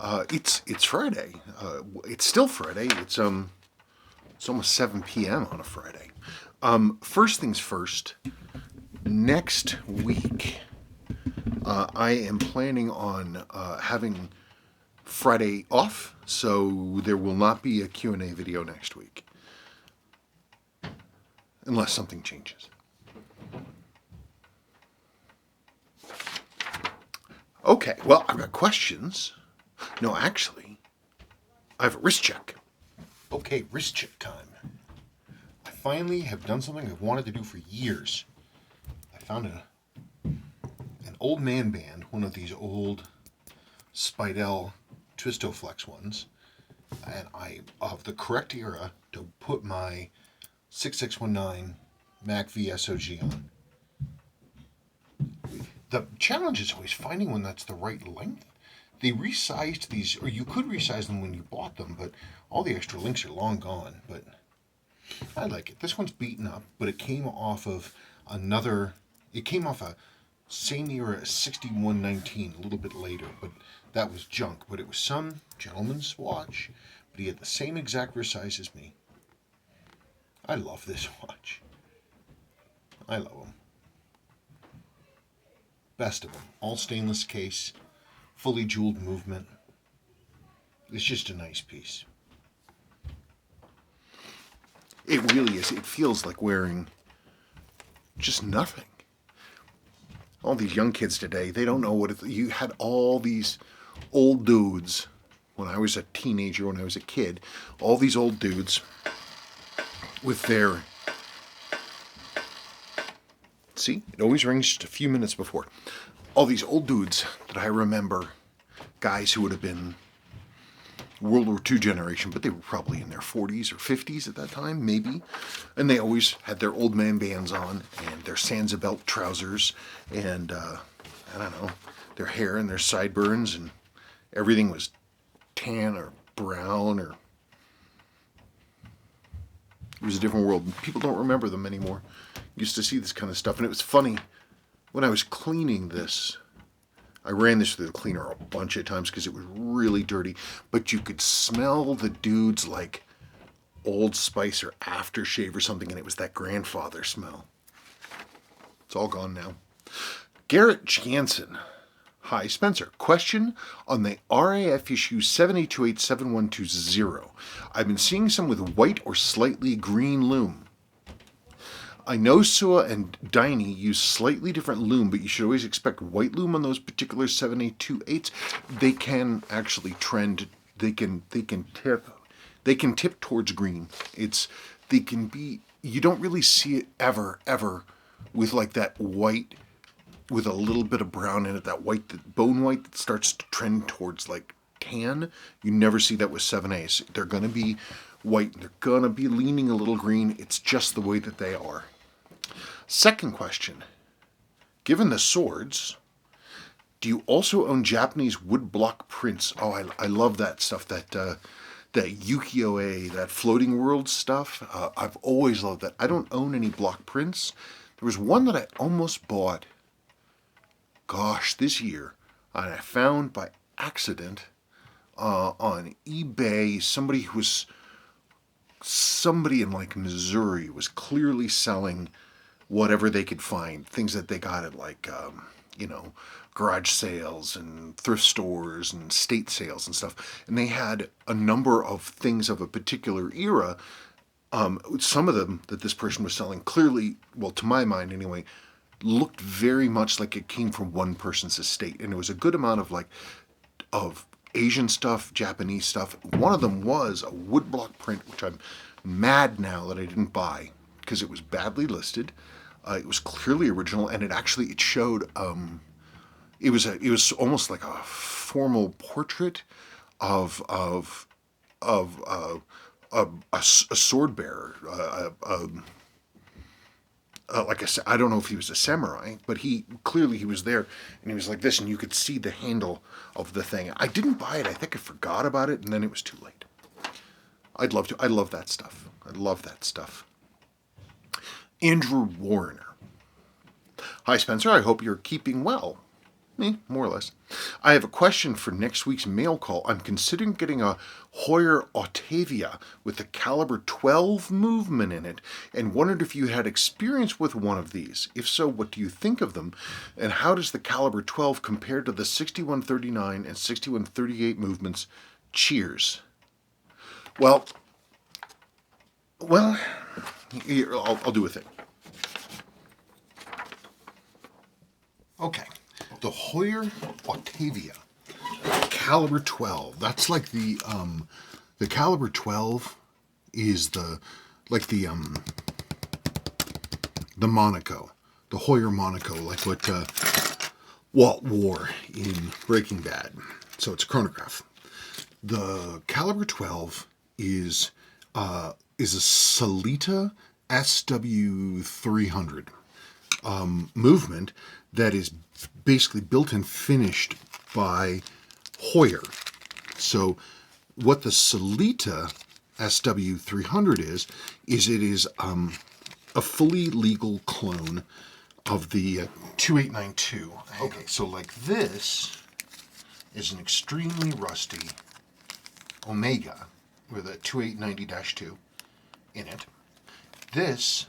It's Friday. It's still Friday. It's almost 7 p.m. on a Friday. First things first. Next week, I am planning on having Friday off, so there will not be a Q&A video next week, unless something changes. Okay, well, I've got questions. No, actually, I have a wrist check. Okay, wrist check time. I finally have done something I've wanted to do for years. I found an old man band, one of these old Spidell Twistoflex ones, and I of the correct era to put my 6619 Mac VSOG on. The challenge is always finding one that's the right length. They resized these, or you could resize them when you bought them, but all the extra links are long gone. But I like it. This one's beaten up, but it came off of it came off a same era 6119, a little bit later, but that was junk. But it was some gentleman's watch, but he had the same exact resize as me. I love this watch. I love them. Best of them. All stainless case, fully jeweled movement. It's just a nice piece. It really is. It feels like wearing just nothing. All these young kids today, they don't know what it, you had all these old dudes when I was a teenager, when I was a kid, all these old dudes with their, see, it always rings just a few minutes before. All these old dudes that I remember, guys who would have been World War II generation, but they were probably in their 40s or 50s at that time, maybe. And they always had their old man bands on and their Sansa-belt trousers and, I don't know, their hair and their sideburns, and everything was tan or brown, or it was a different world. People don't remember them anymore. Used to see this kind of stuff, and it was funny. When I was cleaning this, I ran this through the cleaner a bunch of times because it was really dirty, but you could smell the dudes like Old Spice or aftershave or something, and it was that grandfather smell. It's all gone now. Garrett Jansen. Hi, Spencer. Question on the RAF issue 78287120. I've been seeing some with white or slightly green loom. I know Sua and Diney use slightly different loom, but you should always expect white loom on those particular 7828s. They can actually trend. They can tip towards green. You don't really see it ever with like that white with a little bit of brown in it. That white, that bone white that starts to trend towards like tan. You never see that with 7As. They're gonna be white. They're gonna be leaning a little green. It's just the way that they are. Second question. Given the swords, do you also own Japanese woodblock prints? Oh, I love that stuff. That ukiyo-e, that floating world stuff. I've always loved that. I don't own any block prints. There was one that I almost bought, gosh, this year, and I found by accident on eBay. Somebody in like Missouri was clearly selling whatever they could find, things that they got at like, garage sales and thrift stores and state sales and stuff. And they had a number of things of a particular era. Some of them that this person was selling clearly, well, to my mind anyway, looked very much like it came from one person's estate. And it was a good amount of Asian stuff, Japanese stuff. One of them was a woodblock print, which I'm mad now that I didn't buy because it was badly listed. It was clearly original, and it showed. It was almost like a formal portrait of a sword bearer. Like I said, I don't know if he was a samurai, but he was there, and he was like this, and you could see the handle of the thing. I didn't buy it. I think I forgot about it, and then it was too late. I'd love to. I love that stuff. I love that stuff. Andrew Warner. Hi, Spencer. I hope you're keeping well. More or less. I have a question for next week's mail call. I'm considering getting a Heuer Octavia with the caliber 12 movement in it, and wondered if you had experience with one of these. If so, what do you think of them? And how does the caliber 12 compare to the 6139 and 6138 movements? Cheers. Well, here, I'll do a thing. Okay. The Heuer Octavia, caliber 12. That's like the caliber 12 is the Monaco, the Heuer Monaco, like what Walt wore in Breaking Bad. So it's a chronograph. The caliber 12 is a Sellita SW300 movement that is basically built and finished by Heuer. So what the Sellita SW300 is it is a fully legal clone of the 2892. Okay, so like this is an extremely rusty Omega with a 2890-2 in it. This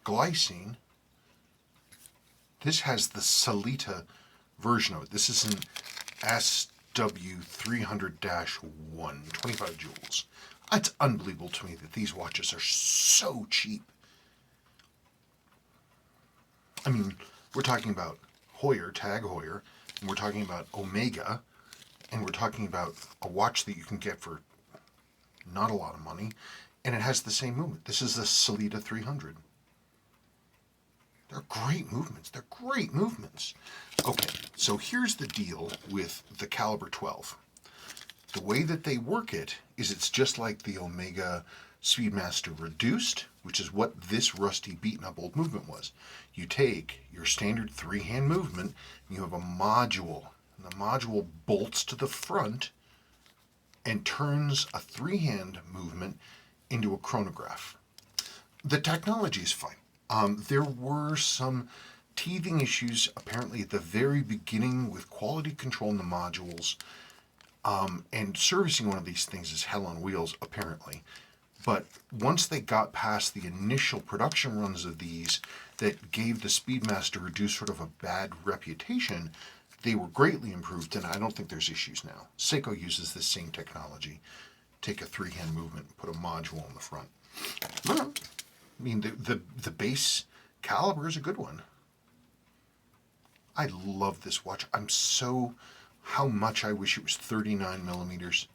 glycine, this has the Sellita version of it. This is an SW300-1, 25 joules. It's unbelievable to me that these watches are so cheap. I mean, we're talking about Heuer, Tag Heuer, and we're talking about Omega, and we're talking about a watch that you can get for not a lot of money, and it has the same movement. This is the Sellita 300. They're great movements. They're great movements. Okay, so here's the deal with the caliber 12. The way that they work it is it's just like the Omega Speedmaster Reduced, which is what this rusty, beaten up old movement was. You take your standard three-hand movement, and you have a module. And the module bolts to the front and turns a three-hand movement into a chronograph. The technology is fine. There were some teething issues apparently at the very beginning with quality control in the modules, and servicing one of these things is hell on wheels apparently. But once they got past the initial production runs of these that gave the Speedmaster Reduced sort of a bad reputation, they were greatly improved, and I don't think there's issues now. Seiko uses this same technology. Take a three-hand movement and put a module on the front. I mean, the base caliber is a good one. I love this watch. How much I wish it was 39 millimeters,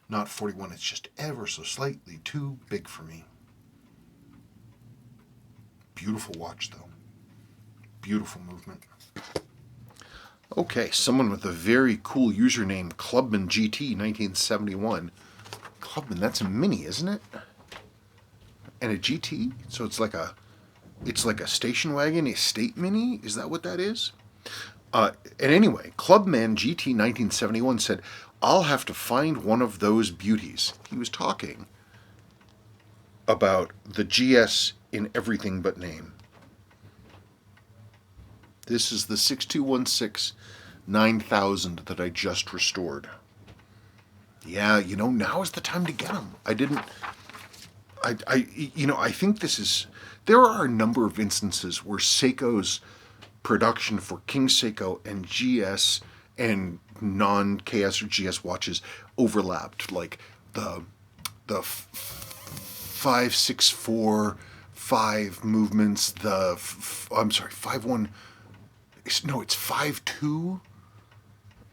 not 41. It's just ever so slightly too big for me. Beautiful watch, though. Beautiful movement. Okay, someone with a very cool username, Clubman GT 1971. Clubman, that's a mini, isn't it? And a GT, so it's like a station wagon, estate mini. Is that what that is? And anyway, Clubman GT 1971 said, "I'll have to find one of those beauties." He was talking about the GS in everything but name. This is the 6216 9000 that I just restored. Yeah, now is the time to get them. I think there are a number of instances where Seiko's production for King Seiko and GS and non-KS or GS watches overlapped. Like the 564-5 movements, 5-1, no, it's 5-2.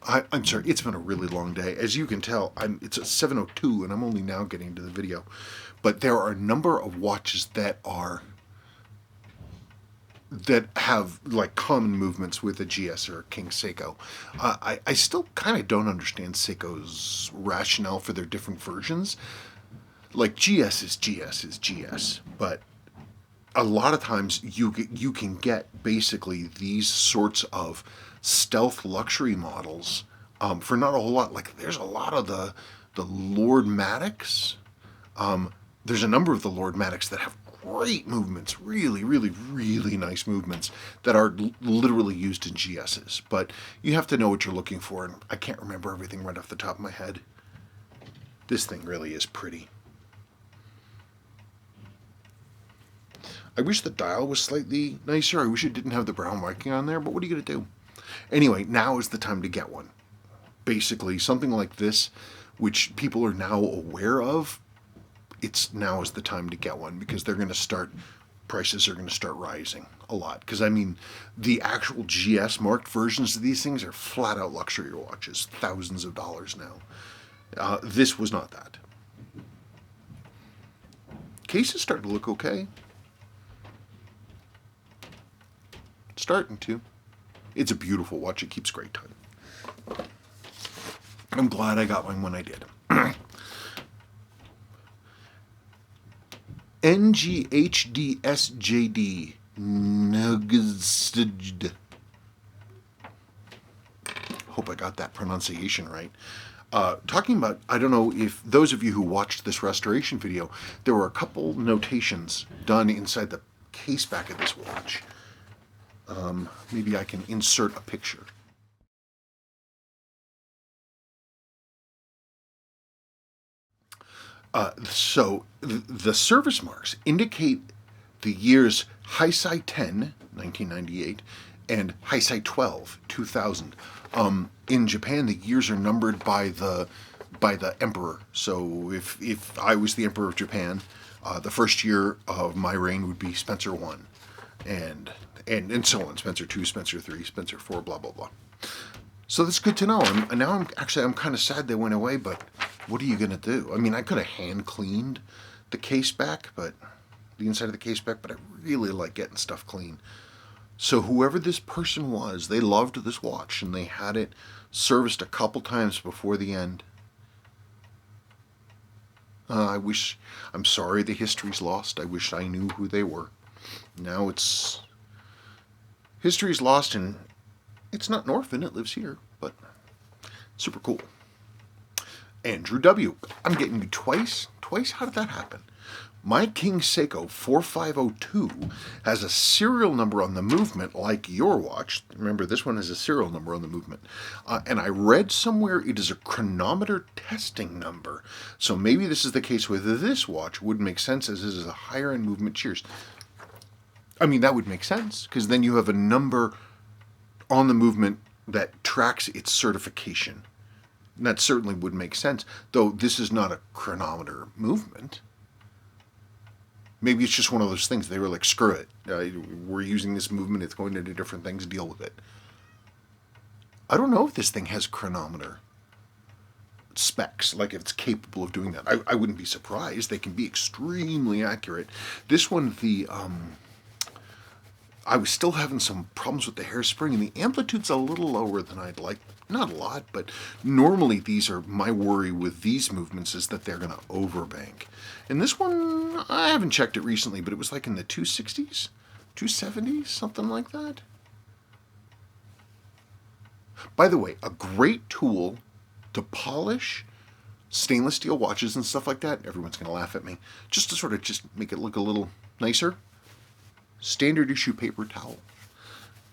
I'm sorry, it's been a really long day. As you can tell, it's a 7:02 and I'm only now getting to the video. But there are a number of watches that have like common movements with a GS or a King Seiko. I still kind of don't understand Seiko's rationale for their different versions. Like GS is GS, but a lot of times you can get basically these sorts of stealth luxury models for not a whole lot. Like there's a lot of the Lord Matics. There's a number of the Lord Matics that have great movements, really, really, really nice movements that are literally used in GSs. But you have to know what you're looking for, and I can't remember everything right off the top of my head. This thing really is pretty. I wish the dial was slightly nicer. I wish it didn't have the brown marking on there, but what are you going to do? Anyway, now is the time to get one. Basically, something like this, which people are now aware of, now is the time to get one, because prices are going to start rising a lot. Because, I mean, the actual GS marked versions of these things are flat out luxury watches, thousands of dollars now. This was not that. Case is starting to look okay. Starting to. It's a beautiful watch. It keeps great time. I'm glad I got one when I did. NGHDSJD. Hope I got that pronunciation right. Talking about, I don't know if those of you who watched this restoration video, there were a couple notations done inside the case back of this watch. Maybe I can insert a picture. So the service marks indicate the years Heisei 10, 1998, and Heisei 12, 2000. In Japan, the years are numbered by the emperor. So if I was the emperor of Japan, the first year of my reign would be Spencer 1, and so on. Spencer 2, Spencer 3, Spencer 4, blah blah blah. So that's good to know. I'm kind of sad they went away, but what are you gonna do? I mean, I could have hand cleaned the case back, but the inside of the case back, but I really like getting stuff clean. So whoever this person was, they loved this watch, and they had it serviced a couple times before the end. I'm sorry the history's lost. I wish I knew who they were. Now history's lost, and it's not an orphan, it lives here, but super cool. Andrew W. I'm getting you twice? How did that happen? My King Seiko 4502 has a serial number on the movement like your watch. Remember, this one has a serial number on the movement. And I read somewhere it is a chronometer testing number. So maybe this is the case with this watch. Would make sense as this is a higher end movement. Cheers. I mean, that would make sense, because then you have a number on the movement that tracks its certification. And that certainly would make sense, though this is not a chronometer movement. Maybe it's just one of those things. They were like, screw it. We're using this movement. It's going into different things. Deal with it. I don't know if this thing has chronometer specs, like if it's capable of doing that. I wouldn't be surprised. They can be extremely accurate. This one, I was still having some problems with the hairspring, and the amplitude's a little lower than I'd like. Not a lot, but normally my worry with these movements is that they're going to overbank. And this one, I haven't checked it recently, but it was like in the 260s, 270s, something like that. By the way, a great tool to polish stainless steel watches and stuff like that. Everyone's going to laugh at me. Just to sort of just make it look a little nicer. Standard issue paper towel.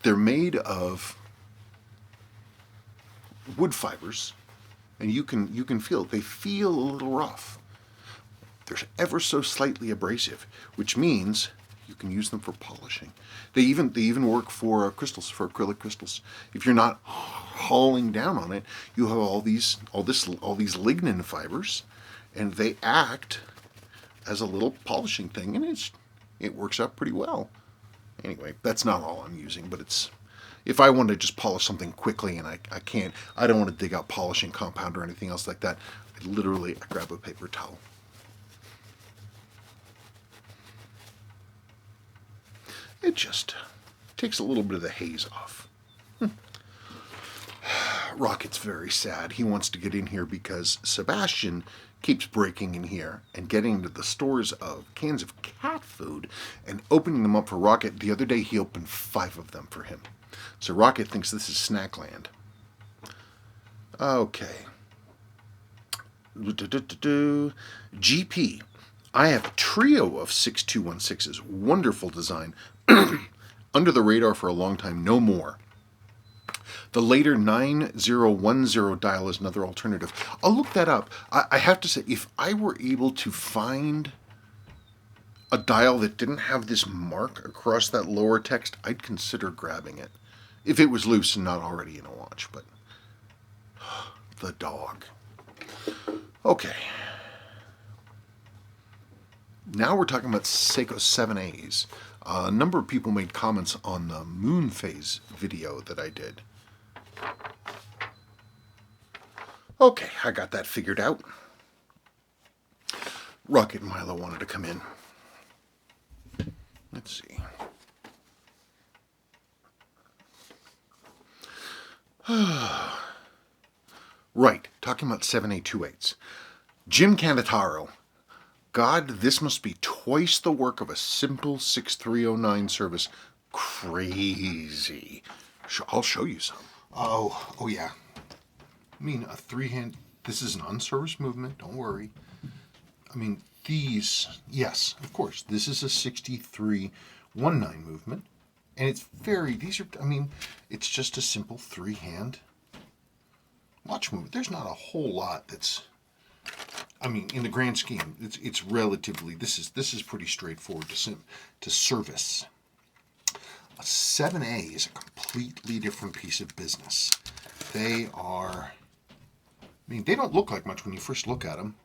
They're made of wood fibers, and you can feel it. They feel a little rough. They're ever so slightly abrasive, which means you can use them for polishing. They even work for crystals, for acrylic crystals. If you're not hauling down on it, you have all these lignin fibers, and they act as a little polishing thing, and it works out pretty well. Anyway, that's not all I'm using, but if I want to just polish something quickly and I can't, I don't want to dig out polishing compound or anything else like that, I grab a paper towel. It just takes a little bit of the haze off. Rocket's very sad. He wants to get in here because Sebastian keeps breaking in here and getting into the stores of cans of cat food and opening them up for Rocket. The other day he opened 5 of them for him. So Rocket thinks this is Snackland. Okay. GP. I have a trio of 6216s. Wonderful design. Under the radar for a long time, no more. The later 9010 dial is another alternative. I'll look that up. I have to say, if I were able to find a dial that didn't have this mark across that lower text, I'd consider grabbing it. If it was loose and not already in a watch, but the dog. Okay. Now we're talking about Seiko 7As. A number of people made comments on the moon phase video that I did. Okay, I got that figured out. Rocket Milo wanted to come in. Let's see. Right, talking about 7A28s. Jim Canataro. God, this must be twice the work of a simple 6309 service. Crazy. I'll show you some. Oh yeah. I mean, a three-hand, this is an unserviced movement, don't worry. I mean, these, yes, of course, this is a 6319 movement. And it's very, these are, I mean, it's just a simple three-hand watch movement. There's not a whole lot that's, I mean, in the grand scheme, it's relatively, this is pretty straightforward to service. A 7A is a completely different piece of business. They are, I mean, they don't look like much when you first look at them.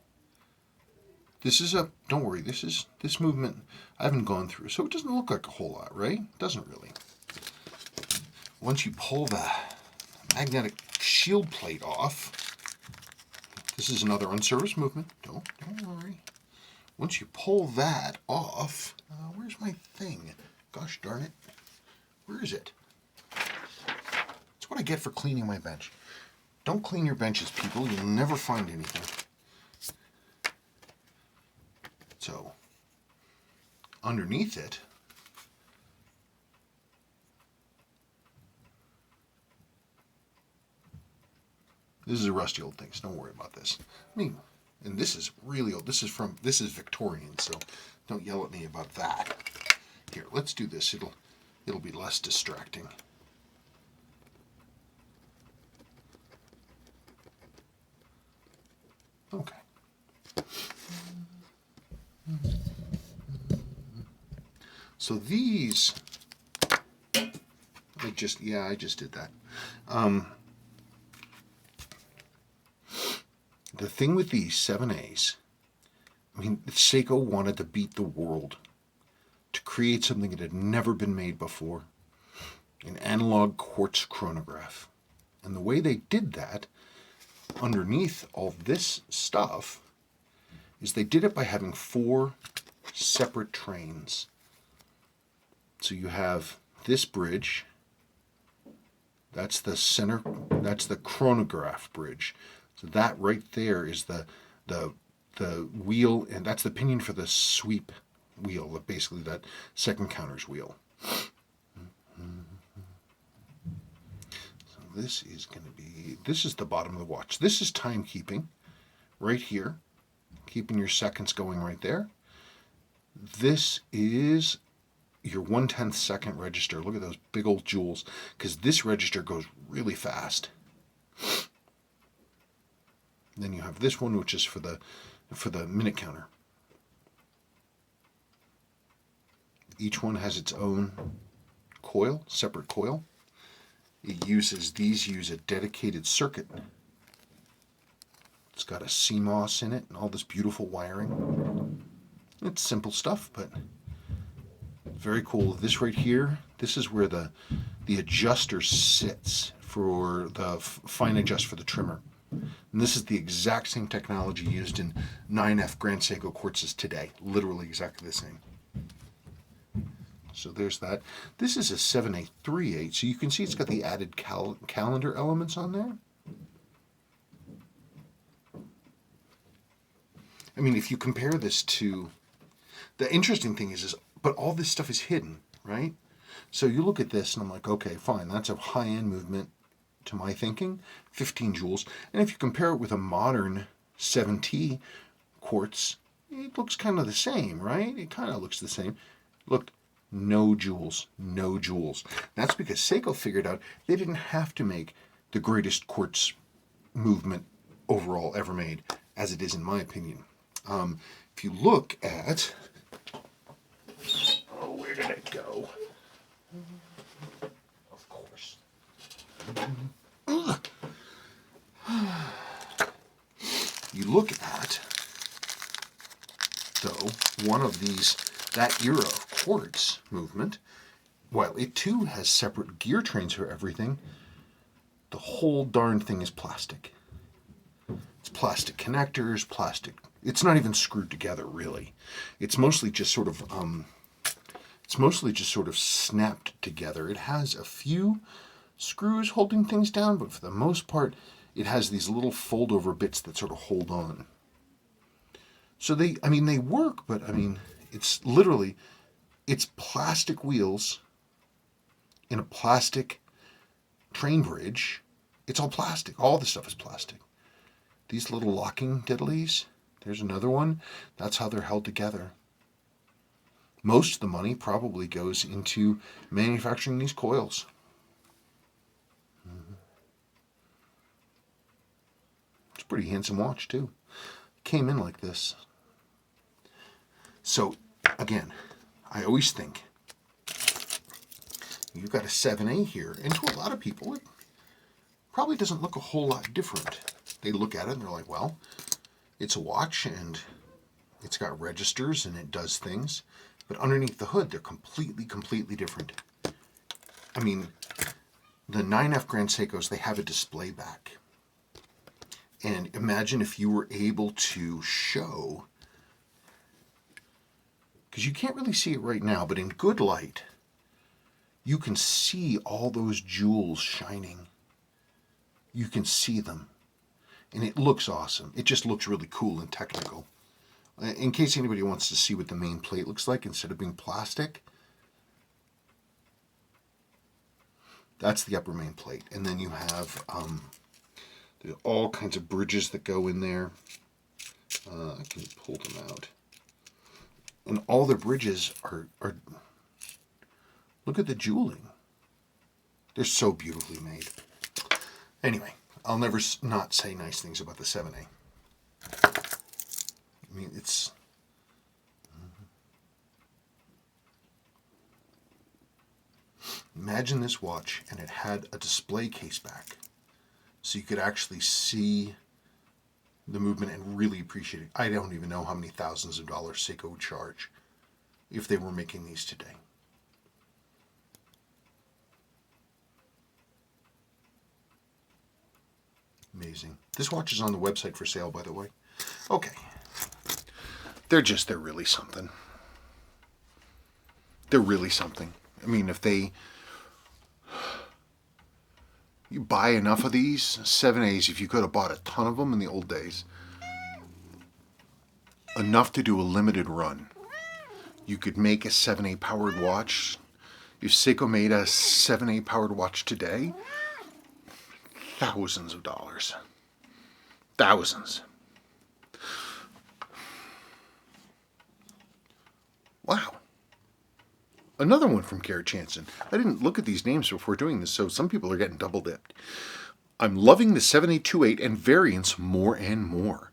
This is a, don't worry, this movement I haven't gone through, so it doesn't look like a whole lot, right? It doesn't really. Once you pull the magnetic shield plate off, this is another unserviced movement, don't worry. Once you pull that off, where's my thing? Gosh darn it. Where is it? That's what I get for cleaning my bench. Don't clean your benches, people. You'll never find anything. So, underneath it, this is a rusty old thing, so don't worry about this. I mean, and this is really old. This is Victorian, so don't yell at me about that. Here, let's do this. It'll be less distracting. Okay. So these, I just did that. The thing with these 7As, I mean, Seiko wanted to beat the world to create something that had never been made before, an analog quartz chronograph. And the way they did that, underneath all this stuff, is they did it by having 4 separate trains. So you have this bridge, that's the center, that's the chronograph bridge. So that right there is the wheel, and that's the pinion for the sweep wheel, basically that second counter's wheel. So this is going to be, this is the bottom of the watch. This is timekeeping right here, keeping your seconds going right there. This is your 1/10 second register. Look at those big old jewels, because this register goes really fast. Then you have this one, which is for the minute counter. Each one has its own coil, separate coil. These use a dedicated circuit. It's got a CMOS in it and all this beautiful wiring. It's simple stuff, but very cool. This right here, this is where the adjuster sits for the fine adjust for the trimmer. And this is the exact same technology used in 9F Grand Seiko quartzes today. Literally exactly the same. So there's that. This is a 7A38, so you can see it's got the added calendar elements on there. I mean, if you compare this to, the interesting thing is but all this stuff is hidden, right? So you look at this and I'm like, okay, fine, that's a high-end movement to my thinking, 15 joules. And if you compare it with a modern 7T quartz, it looks kind of the same, right? It kind of looks the same. Look, no jewels, no jewels. That's because Seiko figured out they didn't have to make the greatest quartz movement overall ever made, as it is in my opinion. If you look at, oh, where did it go? Of course. You look at, though, one of these, that era of quartz movement, while it too has separate gear trains for everything, the whole darn thing is plastic. It's plastic connectors, plastic. It's not even screwed together, really. It's mostly just sort of snapped together. It has a few screws holding things down, but for the most part, it has these little fold-over bits that sort of hold on. So they work, but it's literally, it's plastic wheels in a plastic train bridge. It's all plastic. All the stuff is plastic. These little locking diddlies, there's another one. That's how they're held together. Most of the money probably goes into manufacturing these coils. It's a pretty handsome watch, too. Came in like this. So, again, I always think you've got a 7A here, and to a lot of people, it probably doesn't look a whole lot different. They look at it and they're like, well, it's a watch and it's got registers and it does things, but underneath the hood, they're completely different. I mean, the 9F Grand Seikos, they have a display back. And imagine if you were able to show, because you can't really see it right now, but in good light, you can see all those jewels shining. You can see them. And it looks awesome. It just looks really cool and technical. In case anybody wants to see what the main plate looks like instead of being plastic, that's the upper main plate. And then you have all kinds of bridges that go in there. I can pull them out. And all the bridges are look at the jeweling. They're so beautifully made. Anyway, I'll never not say nice things about the 7A. I mean, it's... Imagine this watch and it had a display case back. So you could actually see the movement and really appreciate it. I don't even know how many thousands of dollars Seiko would charge if they were making these today. Amazing. This watch is on the website for sale, by the way. Okay. They're really something. They're really something. I mean, if you buy enough of these 7As, if you could have bought a ton of them in the old days, enough to do a limited run, you could make a 7A powered watch. If Seiko made a 7A powered watch today, thousands of dollars. Thousands. Wow. Another one from Garrett Jansen. I didn't look at these names before doing this, so some people are getting double dipped. I'm loving the 7828 and variants more and more.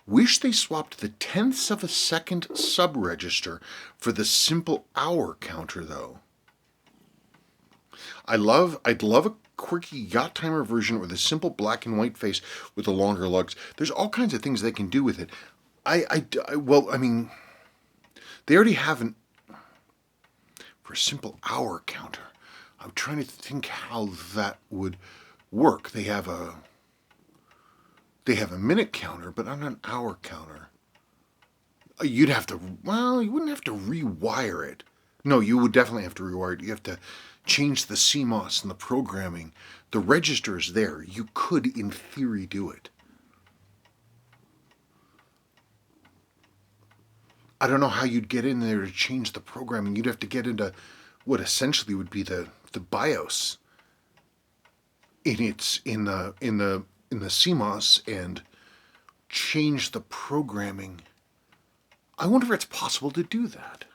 Wish they swapped the tenths of a second sub-register for the simple hour counter, though. I'd love a quirky yacht timer version or the simple black and white face with the longer lugs. There's all kinds of things they can do with it. They already have for a simple hour counter. I'm trying to think how that would work. They have a minute counter, but not an hour counter. You wouldn't have to rewire it. No, you would definitely have to rewire it. You have to change the CMOS and the programming. The register is there. You could, in theory, do it. I don't know how you'd get in there to change the programming. You'd have to get into what essentially would be the BIOS in the CMOS and change the programming I wonder if it's possible to do that.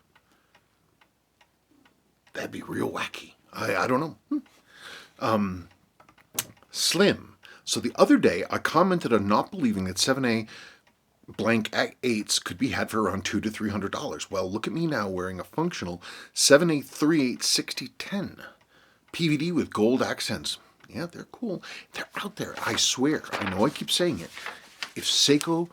That'd be real wacky. I don't know. Slim. So the other day, I commented on not believing that 7A blank 8s could be had for around $200 to $300. Well, look at me now wearing a functional 7A 38 6010 PVD with gold accents. Yeah, they're cool. They're out there. I swear. I know I keep saying it. If Seiko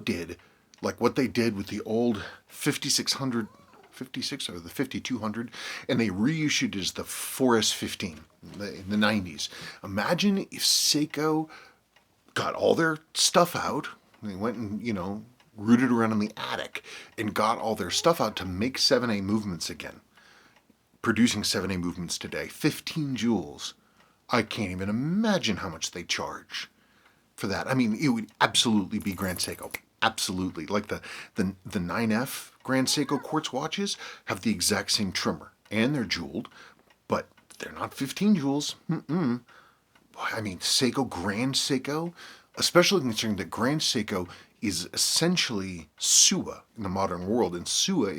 did like what they did with the old 5600, 56 or the 5200, and they reissued it as the 4S15 in the 90s. Imagine if Seiko got all their stuff out. They went and, rooted around in the attic and got all their stuff out to make 7A movements again. Producing 7A movements today, 15 joules. I can't even imagine how much they charge for that. I mean, it would absolutely be Grand Seiko. Absolutely. Like the 9F Grand Seiko quartz watches have the exact same trimmer, and they're jeweled, but they're not 15 joules. I mean, Grand Seiko, especially considering that Grand Seiko is essentially Sua in the modern world, and Sua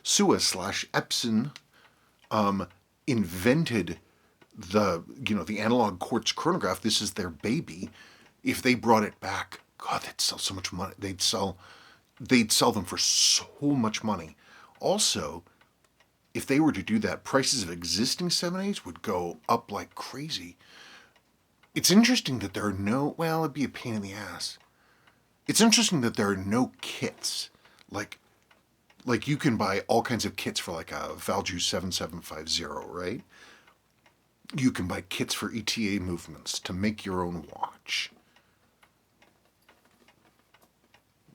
slash Epson invented the analog quartz chronograph. This is their baby. If they brought it back, God, they'd sell so much money. They'd sell them for so much money. Also, if they were to do that, prices of existing 7As would go up like crazy. It's interesting that there are it'd be a pain in the ass. It's interesting that there are no kits. Like you can buy all kinds of kits for like a Valju 7750, right? You can buy kits for ETA movements to make your own watch.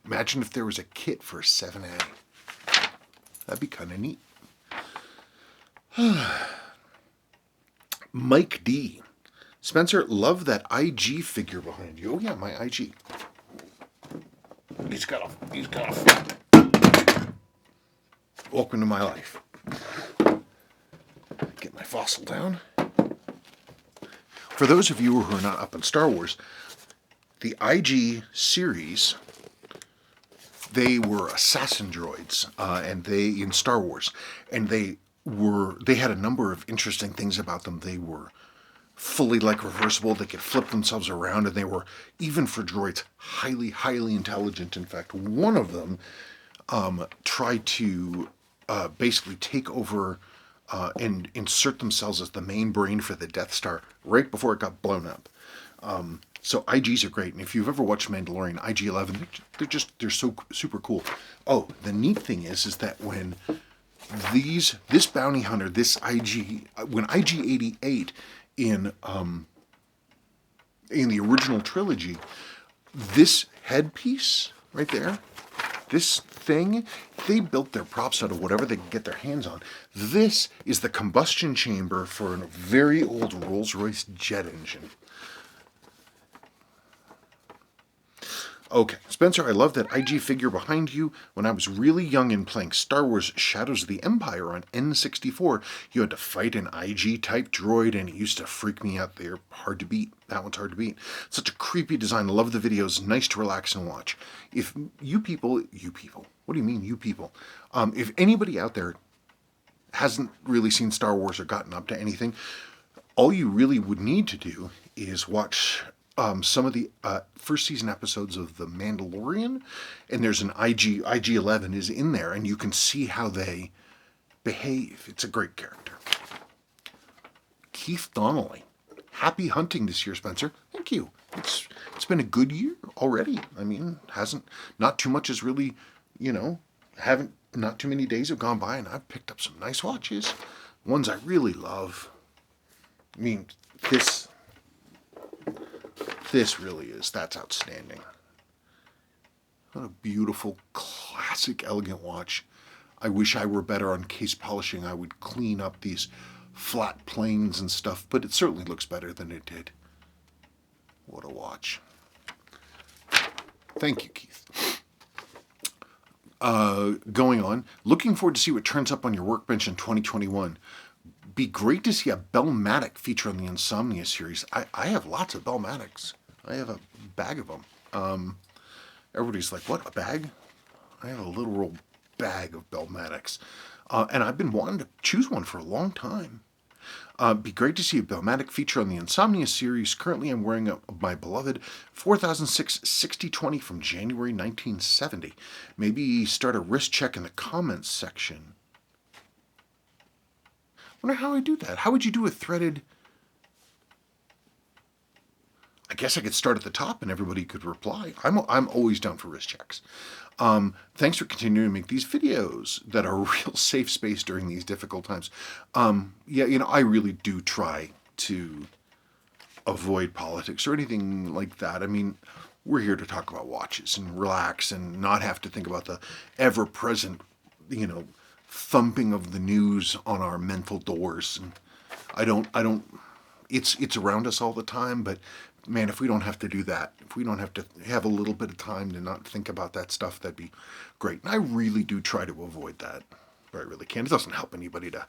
Imagine if there was a kit for a 7A. That'd be kind of neat. Mike D. Spencer, love that IG figure behind you. Oh yeah, my IG. He's got a... Welcome to my life. Get my fossil down. For those of you who are not up on Star Wars, the IG series, they were assassin droids, and they in Star Wars, and they had a number of interesting things about them. They were fully reversible. They could flip themselves around, and they were, even for droids, highly, highly intelligent. In fact, one of them tried to basically take over and insert themselves as the main brain for the Death Star right before it got blown up. So IGs are great, and if you've ever watched Mandalorian, IG-11, they're so super cool. Oh, the neat thing is that when this bounty hunter, this IG, when IG-88 in the original trilogy, this headpiece right there, this thing, they built their props out of whatever they could get their hands on. This is the combustion chamber for a very old Rolls-Royce jet engine. Okay, Spencer, I love that IG figure behind you. When I was really young and playing Star Wars Shadows of the Empire on N64, you had to fight an IG-type droid, and it used to freak me out. They're hard to beat. That one's hard to beat. Such a creepy design. I love the videos. Nice to relax and watch. If you people, what do you mean, you people? If anybody out there hasn't really seen Star Wars or gotten up to anything, all you really would need to do is watch some of the first season episodes of The Mandalorian, and there's an IG-11 is in there, and you can see how they behave. It's a great character. Keith Donnelly. Happy hunting this year, Spencer. Thank you. It's been a good year already. I mean, not too much has really, not too many days have gone by, and I've picked up some nice watches. Ones I really love. I mean, this really is. That's outstanding. What a beautiful, classic, elegant watch. I wish I were better on case polishing. I would clean up these flat planes and stuff, but it certainly looks better than it did. What a watch. Thank you, Keith. Going on. Looking forward to see what turns up on your workbench in 2021. Be great to see a Bellmatic feature on the Insomnia series. I have lots of Bellmatics. I have a bag of them. Everybody's like, what, a bag? I have a literal bag of Bellmatics. And I've been wanting to choose one for a long time. Be great to see a Bellmatic feature on the Insomnia series. Currently, I'm wearing my beloved 4006 6020 from January 1970. Maybe start a wrist check in the comments section. I wonder how I do that. How would you do a threaded... I guess I could start at the top and everybody could reply. I'm always down for wrist checks. Thanks for continuing to make these videos that are a real safe space during these difficult times. Yeah, you know, I really do try to avoid politics or anything like that. I mean, we're here to talk about watches and relax and not have to think about the ever-present, you know, thumping of the news on our mental doors. And it's around us all the time, but man, if we don't have to do that, if we don't have to have a little bit of time to not think about that stuff, that'd be great. And I really do try to avoid that. I really can. It doesn't help anybody to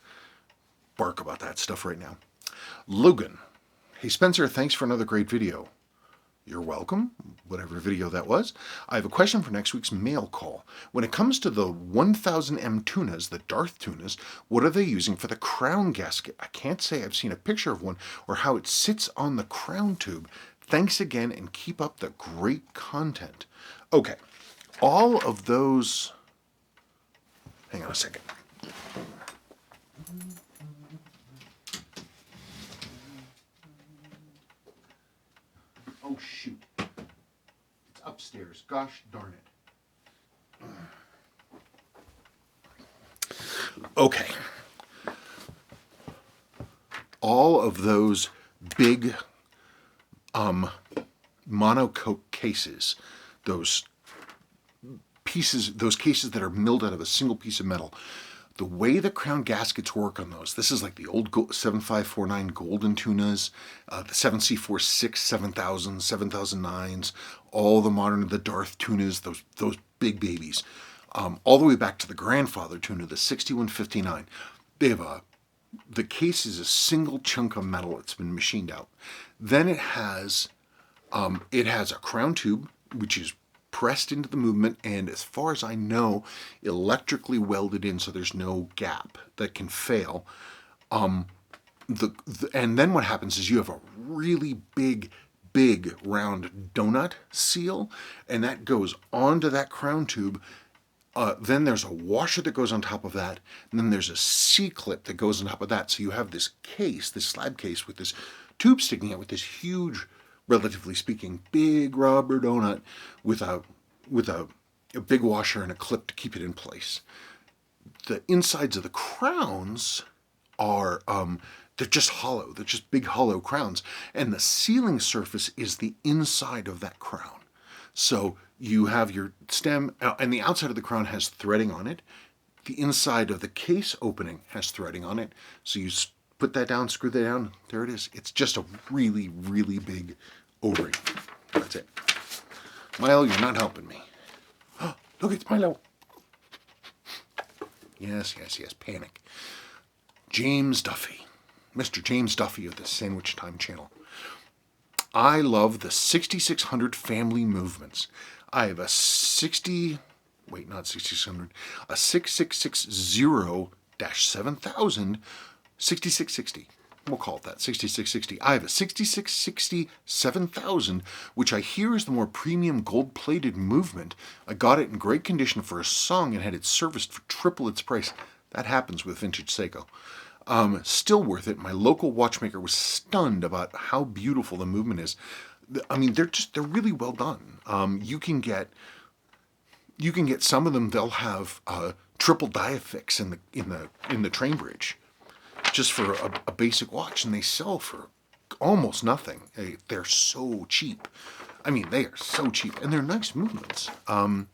bark about that stuff right now. Logan. Hey Spencer, thanks for another great video. You're welcome, whatever video that was. I have a question for next week's mail call. When it comes to the 1000M tunas, the Darth tunas, what are they using for the crown gasket? I can't say I've seen a picture of one or how it sits on the crown tube. Thanks again and keep up the great content. Okay, all of those... Hang on a second. Oh, shoot. It's upstairs. Gosh darn it. Okay. All of those big monocoque cases, those cases that are milled out of a single piece of metal, the way the crown gaskets work on those, this is like the old 7549 golden tunas, the 7C46, 7000, 7009s, all the modern, the Darth tunas, those big babies, all the way back to the grandfather tuna, the 6159. They have the case is a single chunk of metal that's been machined out. Then it has a crown tube, which is pressed into the movement, and as far as I know, electrically welded in so there's no gap that can fail. And then what happens is you have a really big round donut seal, and that goes onto that crown tube. Then there's a washer that goes on top of that, and then there's a C-clip that goes on top of that. So you have this case, this slab case with this tube sticking out with this huge, relatively speaking, big rubber donut with a big washer and a clip to keep it in place. The insides of the crowns are, they're just hollow. They're just big hollow crowns. And the sealing surface is the inside of that crown. So you have your stem, and the outside of the crown has threading on it. The inside of the case opening has threading on it. So you put that down, screw that down, there it is. It's just a really, really big O-ring. That's it. Milo, you're not helping me. Oh, look, it's Milo. Yes, panic. James Duffy. Mr. James Duffy of the Sandwich Time channel. I love the 6600 family movements. I have a 6660-7000 6660. We'll call it that, 6660. I have a 6660-7000, which I hear is the more premium gold-plated movement. I got it in great condition for a song and had it serviced for triple its price. That happens with vintage Seiko. Still worth it. My local watchmaker was stunned about how beautiful the movement is. I mean, they're really well done. You can get some of them. They'll have triple diafix in the train bridge, just for a basic watch, and they sell for almost nothing. They're so cheap. I mean, they are so cheap, and they're nice movements. When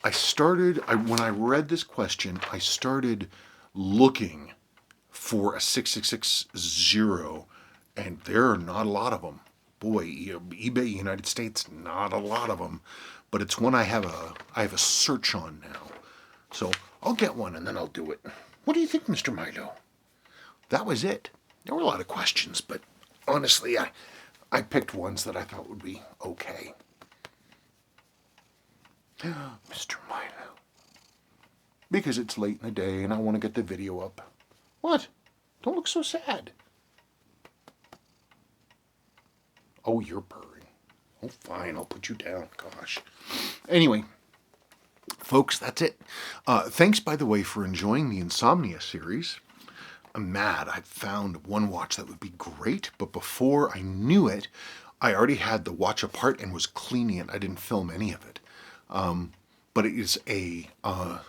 I read this question, I started looking for a 6660, and there are not a lot of them. Boy, eBay United States, not a lot of them. But it's one I have a search on now. So I'll get one and then I'll do it. What do you think, Mr. Milo? That was it. There were a lot of questions, but honestly, I picked ones that I thought would be okay. Mr. Milo. Because it's late in the day and I want to get the video up. What? Don't look so sad. Oh, you're purring. Oh, fine, I'll put you down. Gosh. Anyway, folks, that's it. Thanks, by the way, for enjoying the Insomnia series. I'm mad. I found one watch that would be great, but before I knew it, I already had the watch apart and was cleaning it. I didn't film any of it. But it is a, what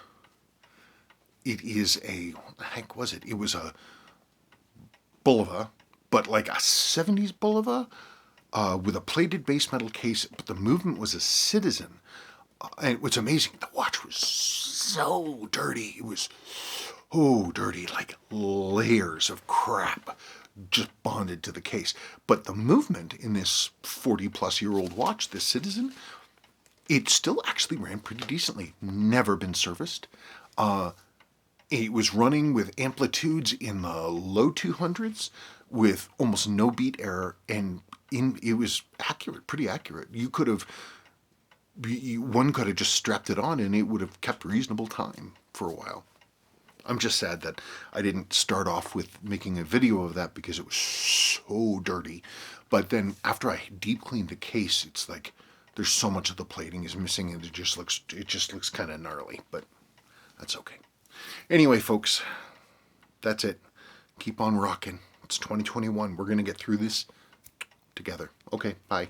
the heck was it? It was a Bulova, but like a 70s Bulova, with a plated base metal case, but the movement was a Citizen. And it was amazing. The watch was so dirty. It was so dirty, like layers of crap just bonded to the case. But the movement in this 40-plus-year-old watch, this Citizen, it still actually ran pretty decently. Never been serviced. It was running with amplitudes in the low 200s with almost no beat error, and it was accurate, pretty accurate. One could have just strapped it on and it would have kept reasonable time for a while. I'm just sad that I didn't start off with making a video of that because it was so dirty. But then after I deep cleaned the case, it's like there's so much of the plating is missing and it just looks kind of gnarly, but that's okay. Anyway, folks, that's it. Keep on rocking. It's 2021. We're going to get through this together. Okay, bye.